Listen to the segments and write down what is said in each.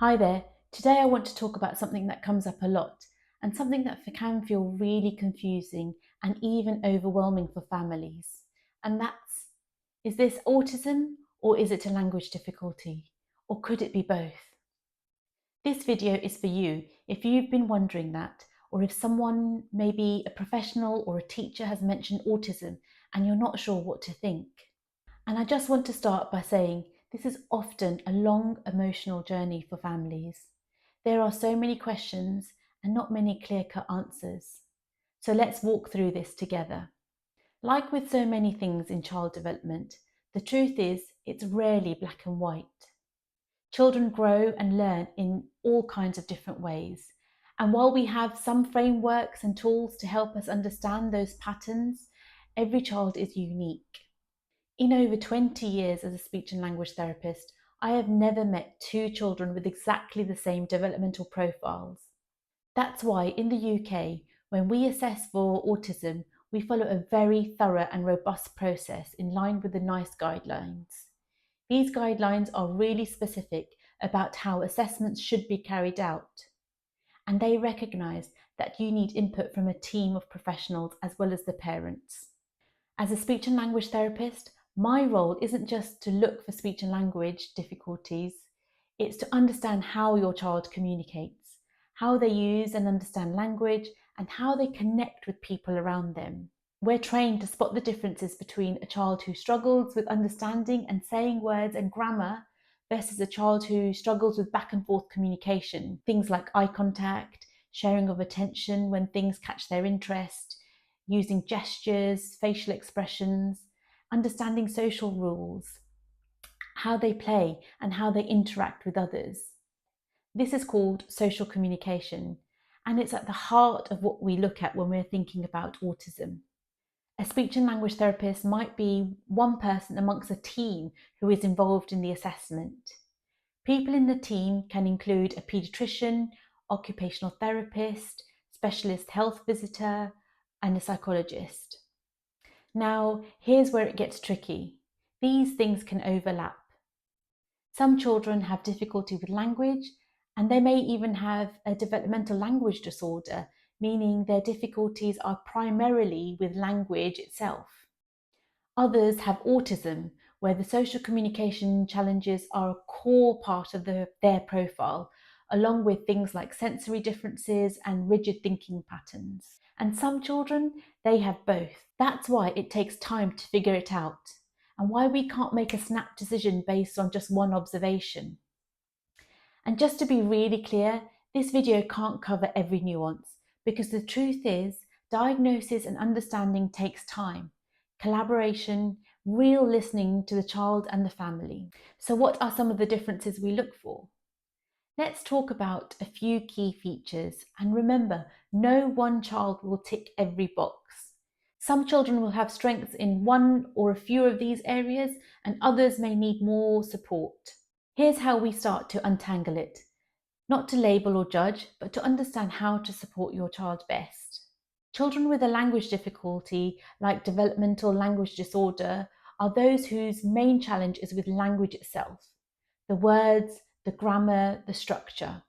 Hi there. Today I want to talk about something that comes up a lot and something that can feel really confusing and even overwhelming for families. And that's, is this autism or is it a language difficulty? Or could it be both? This video is for you if you've been wondering that, or if someone, maybe a professional or a teacher, has mentioned autism and you're not sure what to think. And I just want to start by saying this is often a long emotional journey for families. There are so many questions and not many clear-cut answers. So let's walk through this together. Like with so many things in child development, the truth is it's rarely black and white. Children grow and learn in all kinds of different ways. And while we have some frameworks and tools to help us understand those patterns, every child is unique. In over 20 years as a speech and language therapist, I have never met two children with exactly the same developmental profiles. That's why in the UK, when we assess for autism, we follow a very thorough and robust process in line with the NICE guidelines. These guidelines are really specific about how assessments should be carried out, and they recognise that you need input from a team of professionals as well as the parents. As a speech and language therapist, my role isn't just to look for speech and language difficulties, it's to understand how your child communicates, how they use and understand language, and how they connect with people around them. We're trained to spot the differences between a child who struggles with understanding and saying words and grammar versus a child who struggles with back and forth communication, things like eye contact, sharing of attention when things catch their interest, using gestures, facial expressions, understanding social rules, how they play and how they interact with others. This is called social communication, and it's at the heart of what we look at when we're thinking about autism. A speech and language therapist might be one person amongst a team who is involved in the assessment. People in the team can include a paediatrician, occupational therapist, specialist health visitor, and a psychologist. Now, here's where it gets tricky. These things can overlap. Some children have difficulty with language, and they may even have a developmental language disorder, meaning their difficulties are primarily with language itself. Others have autism, where the social communication challenges are a core part of their profile, along with things like sensory differences and rigid thinking patterns. And some children, they have both. That's why it takes time to figure it out, and why we can't make a snap decision based on just one observation. And just to be really clear, this video can't cover every nuance, because the truth is, diagnosis and understanding takes time, collaboration, real listening to the child and the family. So what are some of the differences we look for? Let's talk about a few key features, and remember, no one child will tick every box. Some children will have strengths in one or a few of these areas, and others may need more support. Here's how we start to untangle it. Not to label or judge, but to understand how to support your child best. Children with a language difficulty, like developmental language disorder, are those whose main challenge is with language itself, the words, the grammar, the structure.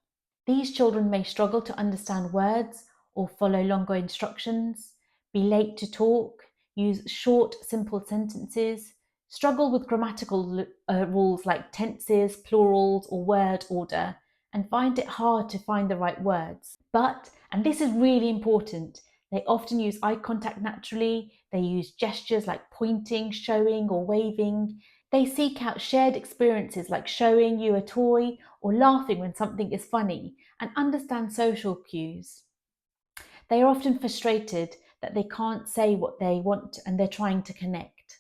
These children may struggle to understand words or follow longer instructions, be late to talk, use short, simple sentences, struggle with grammatical rules like tenses, plurals, or word order, and find it hard to find the right words. But, and this is really important, they often use eye contact naturally, they use gestures like pointing, showing, or waving. They seek out shared experiences like showing you a toy or laughing when something is funny, and understand social cues. They are often frustrated that they can't say what they want and they're trying to connect.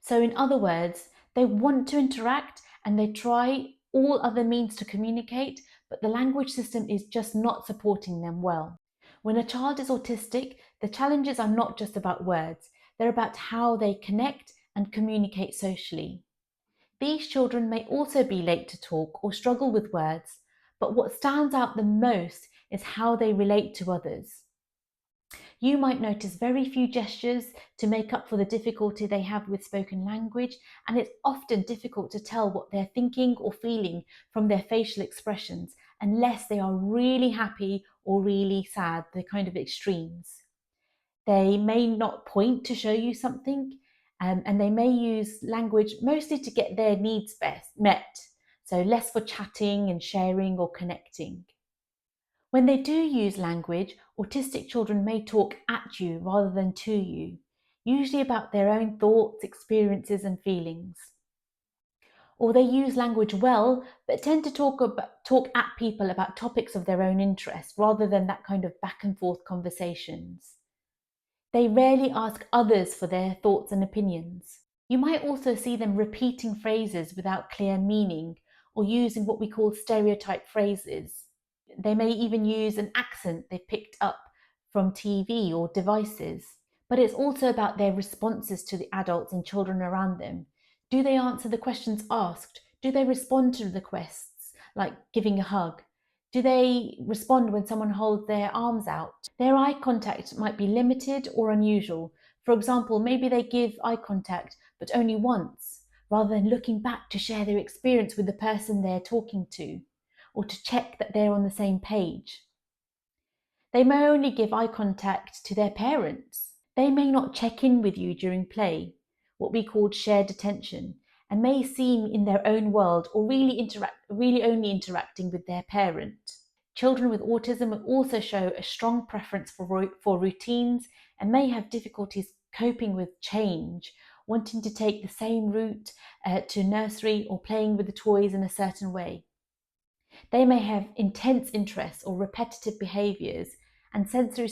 So, in other words, they want to interact and they try all other means to communicate, but the language system is just not supporting them well. When a child is autistic, the challenges are not just about words, they're about how they connect and communicate socially. These children may also be late to talk or struggle with words, but what stands out the most is how they relate to others. You might notice very few gestures to make up for the difficulty they have with spoken language, and it's often difficult to tell what they're thinking or feeling from their facial expressions unless they are really happy or really sad, the kind of extremes. They may not point to show you something, and they may use language mostly to get their needs best met, so less for chatting and sharing or connecting. When they do use language, autistic children may talk at you rather than to you, usually about their own thoughts, experiences, and feelings. Or they use language well, but tend to talk at people about topics of their own interest rather than that kind of back and forth conversations. They rarely ask others for their thoughts and opinions. You might also see them repeating phrases without clear meaning or using what we call stereotype phrases. They may even use an accent they picked up from TV or devices. But it's also about their responses to the adults and children around them. Do they answer the questions asked? Do they respond to requests, like giving a hug? Do they respond when someone holds their arms out? Their eye contact might be limited or unusual. For example, maybe they give eye contact, but only once, rather than looking back to share their experience with the person they're talking to, or to check that they're on the same page. They may only give eye contact to their parents. They may not check in with you during play, what we call shared attention, and may seem in their own world or really only interacting with their parent. Children with autism will also show a strong preference for routines and may have difficulties coping with change, wanting to take the same route to nursery or playing with the toys in a certain way. They may have intense interests or repetitive behaviors and sensory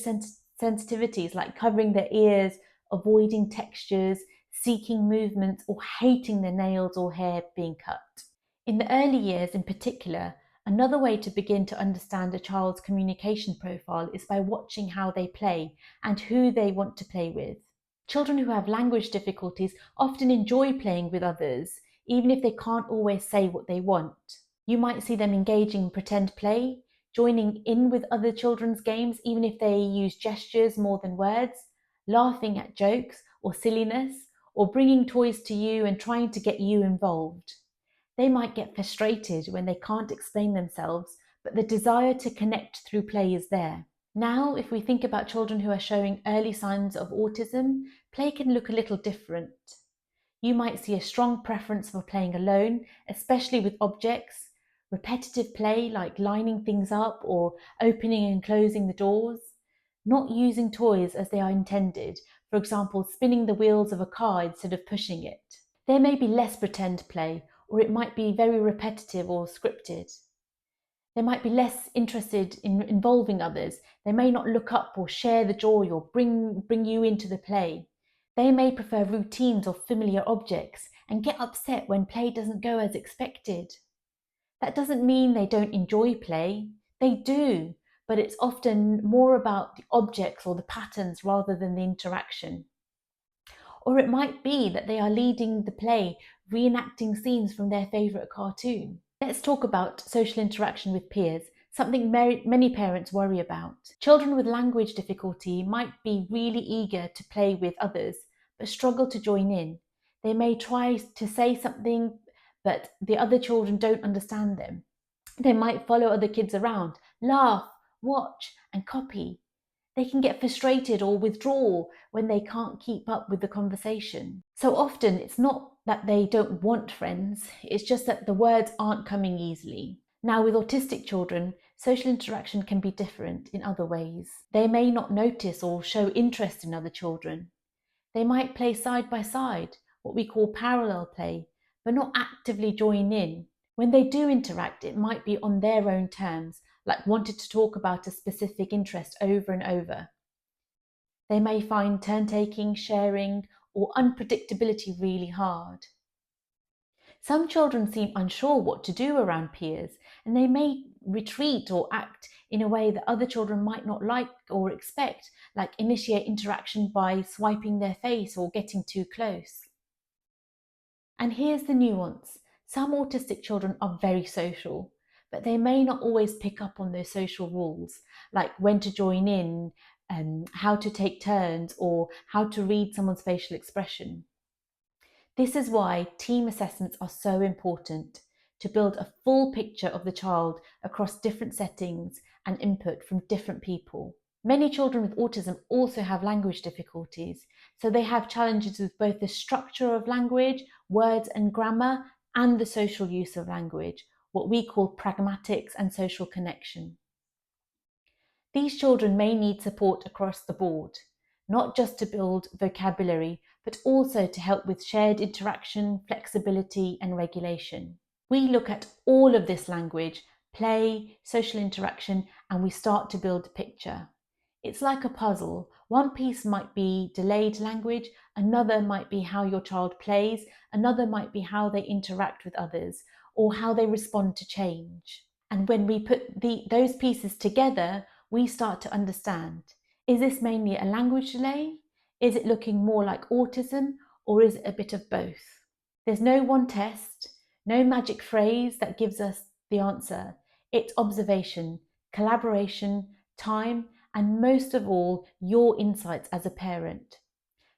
sensitivities like covering their ears, avoiding textures, seeking movements, or hating their nails or hair being cut. In the early years, in particular, another way to begin to understand a child's communication profile is by watching how they play and who they want to play with. Children who have language difficulties often enjoy playing with others, even if they can't always say what they want. You might see them engaging in pretend play, joining in with other children's games, even if they use gestures more than words, laughing at jokes or silliness, or bringing toys to you and trying to get you involved. They might get frustrated when they can't explain themselves, but the desire to connect through play is there. Now, if we think about children who are showing early signs of autism, play can look a little different. You might see a strong preference for playing alone, especially with objects, repetitive play like lining things up or opening and closing the doors, not using toys as they are intended, for example, spinning the wheels of a car instead of pushing it. There may be less pretend play, or it might be very repetitive or scripted. They might be less interested in involving others. They may not look up or share the joy or bring you into the play. They may prefer routines or familiar objects and get upset when play doesn't go as expected. That doesn't mean they don't enjoy play. They do, but it's often more about the objects or the patterns rather than the interaction. Or it might be that they are leading the play, reenacting scenes from their favourite cartoon. Let's talk about social interaction with peers, something many parents worry about. Children with language difficulty might be really eager to play with others, but struggle to join in. They may try to say something, but the other children don't understand them. They might follow other kids around, laugh, watch, and copy. They can get frustrated or withdraw when they can't keep up with the conversation. So often it's not that they don't want friends, it's just that the words aren't coming easily. Now, with autistic children, social interaction can be different in other ways. They may not notice or show interest in other children. They might play side by side, what we call parallel play, but not actively join in. When they do interact, it might be on their own terms, like wanting to talk about a specific interest over and over. They may find turn taking, sharing, or unpredictability really hard. Some children seem unsure what to do around peers, and they may retreat or act in a way that other children might not like or expect, like initiate interaction by swiping their face or getting too close. And here's the nuance. Some autistic children are very social, but they may not always pick up on those social rules, like when to join in how to take turns, or how to read someone's facial expression. This is why team assessments are so important, to build a full picture of the child across different settings and input from different people. Many children with autism also have language difficulties, so they have challenges with both the structure of language, words and grammar, and the social use of language, what we call pragmatics and social connection. These children may need support across the board, not just to build vocabulary, but also to help with shared interaction, flexibility, and regulation. We look at all of this language, play, social interaction, and we start to build a picture. It's like a puzzle. One piece might be delayed language, another might be how your child plays, another might be how they interact with others, or how they respond to change. And when we put those pieces together, we start to understand, is this mainly a language delay? Is it looking more like autism, or is it a bit of both? There's no one test, no magic phrase that gives us the answer. It's observation, collaboration, time, and most of all, your insights as a parent.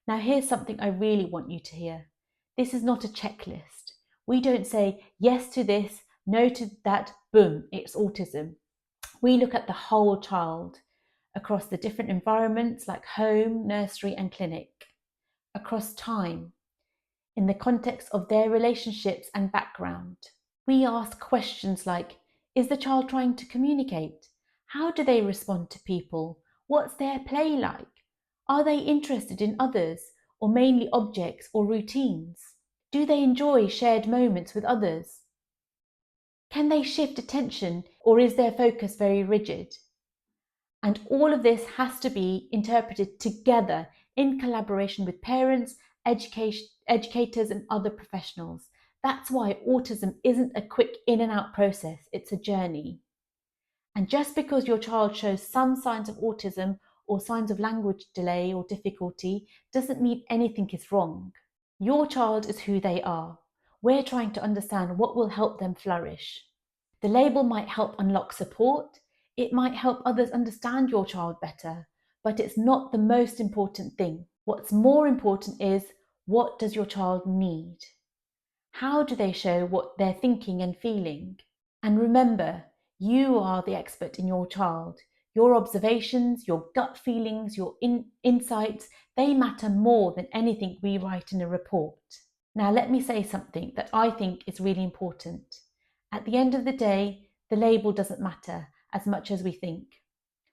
Now, here's something I really want you to hear. This is not a checklist. We don't say yes to this, no to that, boom, it's autism. We look at the whole child across the different environments like home, nursery, and clinic, across time, in the context of their relationships and background. We ask questions like, is the child trying to communicate? How do they respond to people? What's their play like? Are they interested in others, or mainly objects or routines? Do they enjoy shared moments with others? Can they shift attention, or is their focus very rigid? And all of this has to be interpreted together in collaboration with parents, educators, and other professionals. That's why autism isn't a quick in and out process, it's a journey. And just because your child shows some signs of autism or signs of language delay or difficulty doesn't mean anything is wrong. Your child is who they are. We're trying to understand what will help them flourish. The label might help unlock support, it might help others understand your child better, but it's not the most important thing. What's more important is, what does your child need? How do they show what they're thinking and feeling? And remember, you are the expert in your child. Your observations, your gut feelings, your insights, they matter more than anything we write in a report. Now, let me say something that I think is really important. At the end of the day, the label doesn't matter as much as we think.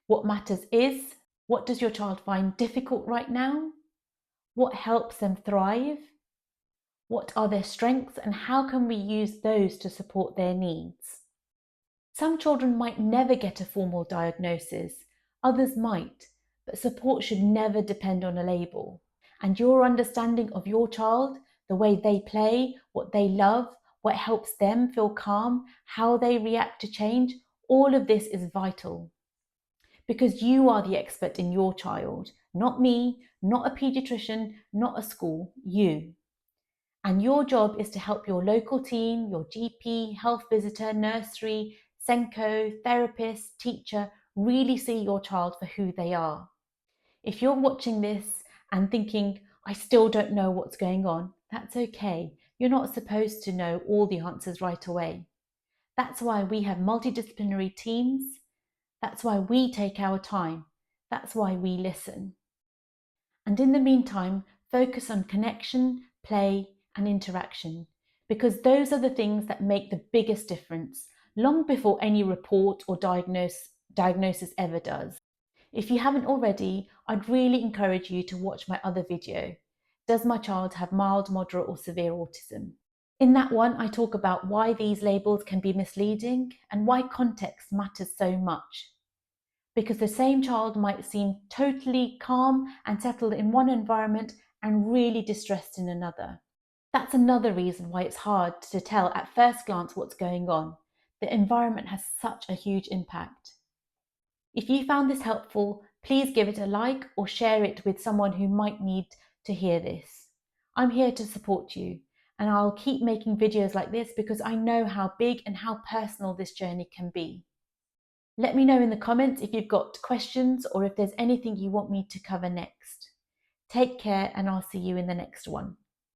What matters is, what does your child find difficult right now? What helps them thrive? What are their strengths, and how can we use those to support their needs? Some children might never get a formal diagnosis, others might, but support should never depend on a label. And your understanding of your child, the way they play, what they love, what helps them feel calm, how they react to change, all of this is vital. Because you are the expert in your child, not me, not a paediatrician, not a school, you. And your job is to help your local team, your GP, health visitor, nursery, Senko, therapist, teacher really see your child for who they are. If you're watching this and thinking, I still don't know what's going on, that's okay. You're not supposed to know all the answers right away. That's why we have multidisciplinary teams. That's why we take our time. That's why we listen. And in the meantime, focus on connection, play, and interaction, because those are the things that make the biggest difference, long before any report or diagnosis ever does. If you haven't already, I'd really encourage you to watch my other video, Does My Child Have Mild, Moderate or Severe Autism? In that one, I talk about why these labels can be misleading and why context matters so much. Because the same child might seem totally calm and settled in one environment and really distressed in another. That's another reason why it's hard to tell at first glance what's going on. The environment has such a huge impact. If you found this helpful, please give it a like or share it with someone who might need to hear this. I'm here to support you, and I'll keep making videos like this because I know how big and how personal this journey can be. Let me know in the comments if you've got questions or if there's anything you want me to cover next. Take care, and I'll see you in the next one.